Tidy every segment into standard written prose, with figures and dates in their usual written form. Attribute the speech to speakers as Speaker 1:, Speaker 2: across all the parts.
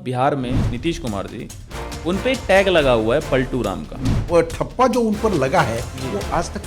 Speaker 1: बिहार में नीतीश कुमार जी, उन पे एक टैग लगा हुआ है पलटू राम का।
Speaker 2: वो ठप्पा जो उन पर लगा है वो आज तक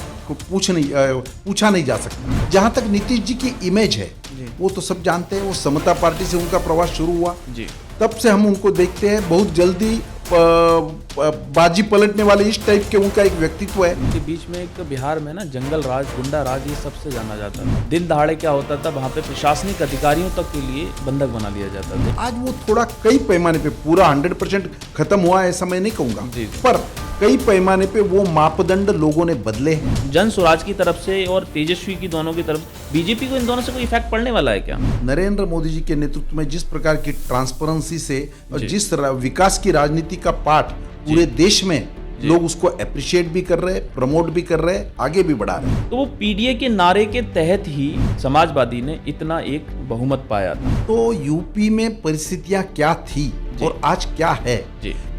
Speaker 2: पूछा नहीं जा सकता। जहाँ तक नीतीश जी की इमेज है वो तो सब जानते हैं। वो समता पार्टी से उनका प्रवास शुरू हुआ
Speaker 1: जी।
Speaker 2: तब से हम उनको देखते हैं। बहुत जल्दी बाजी पलटने वाले इस टाइप के उनका एक व्यक्तित्व है।
Speaker 1: के बीच में एक तो बिहार में ना जंगल राज, गुंडा राज, ये सबसे जाना जाता था। दिन दहाड़े क्या होता था, वहाँ पे प्रशासनिक अधिकारियों तक के लिए बंधक बना लिया जाता था।
Speaker 2: आज वो थोड़ा कई पैमाने पे पूरा 100% खत्म हुआ है ऐसा मैं नहीं कहूँगा, पर कई पैमाने पे वो मापदंड लोगों ने बदले हैं।
Speaker 1: जन स्वराज की तरफ से और तेजस्वी की दोनों की तरफ, बीजेपी को इन दोनों से कोई इफेक्ट पड़ने वाला है क्या?
Speaker 2: नरेंद्र मोदी जी के नेतृत्व में जिस प्रकार की ट्रांसपेरेंसी से और जिस विकास की राजनीति का पाठ पूरे देश में लोग उसको अप्रिशिएट भी कर रहे हैं, प्रमोट भी कर रहे हैं, आगे भी बढ़ा रहे हैं।
Speaker 1: तो वो पीडीए के नारे के तहत ही समाजवादी ने इतना एक बहुमत पाया था।
Speaker 2: तो यूपी में परिस्थितियां क्या थी और आज क्या है,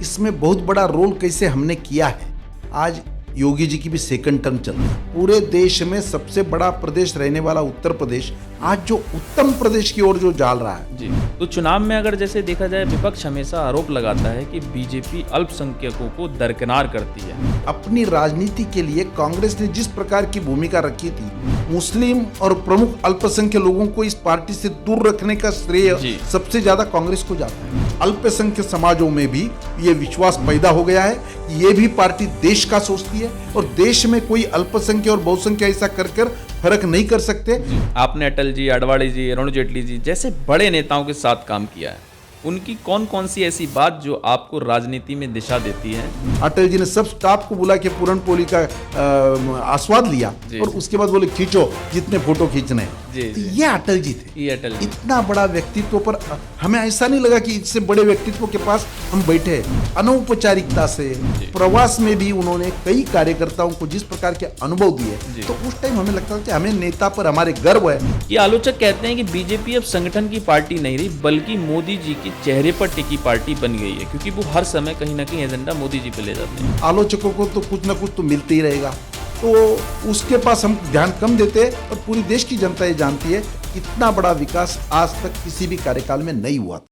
Speaker 2: इसमें बहुत बड़ा रोल कैसे हमने किया है। आज योगी जी की भी सेकंड टर्म चल रही है। पूरे देश में सबसे बड़ा प्रदेश रहने वाला उत्तर प्रदेश आज जो उत्तम प्रदेश की ओर जो जा रहा है
Speaker 1: जी। तो चुनाव में अगर जैसे देखा जाए, विपक्ष हमेशा आरोप लगाता है कि बीजेपी अल्पसंख्यकों को दरकिनार करती है।
Speaker 2: अपनी राजनीति के लिए कांग्रेस ने जिस प्रकार की भूमिका रखी थी, मुस्लिम और प्रमुख अल्पसंख्यक लोगों को इस पार्टी से दूर रखने का श्रेय सबसे ज्यादा कांग्रेस को जाता है। अल्पसंख्यक समाजों में भी ये विश्वास पैदा हो गया है कि ये भी पार्टी देश का सोचती है और देश में कोई अल्पसंख्यक और बहुसंख्यक ऐसा कर फर्क नहीं कर सकते।
Speaker 1: आपने अटल जी, अडवाणी जी, अरुण जेटली जी जैसे बड़े नेताओं के साथ काम किया है। उनकी कौन कौन सी ऐसी बात जो आपको राजनीति में दिशा देती है?
Speaker 2: अटल जी ने सब स्टाफ को बुला के पूरन पोली का आस्वाद लिया और उसके बाद बोले खींचो जितने फोटो खींचने। तो ये अटल जी थे।
Speaker 1: ये अटल जी।
Speaker 2: इतना बड़ा व्यक्तित्व पर हमें ऐसा नहीं लगा कि इससे बड़े व्यक्तित्व के पास हम बैठे। अनौपचारिकता से प्रवास में भी उन्होंने कई कार्यकर्ताओं को जिस प्रकार के अनुभव दिए, तो उस टाइम हमें लगता था कि हमें नेता पर हमारे गर्व है।
Speaker 1: ये आलोचक कहते हैं कि बीजेपी अब संगठन की पार्टी नहीं रही, बल्कि मोदी जी की चेहरे पर टिकी पार्टी बन गई है, क्योंकि वो हर समय कहीं ना कहीं एजेंडा मोदी जी पे ले जाते हैं।
Speaker 2: आलोचकों को तो कुछ ना कुछ तो मिलते ही रहेगा, तो उसके पास हम ध्यान कम देते हैं। और पूरी देश की जनता ये जानती है इतना बड़ा विकास आज तक किसी भी कार्यकाल में नहीं हुआ था।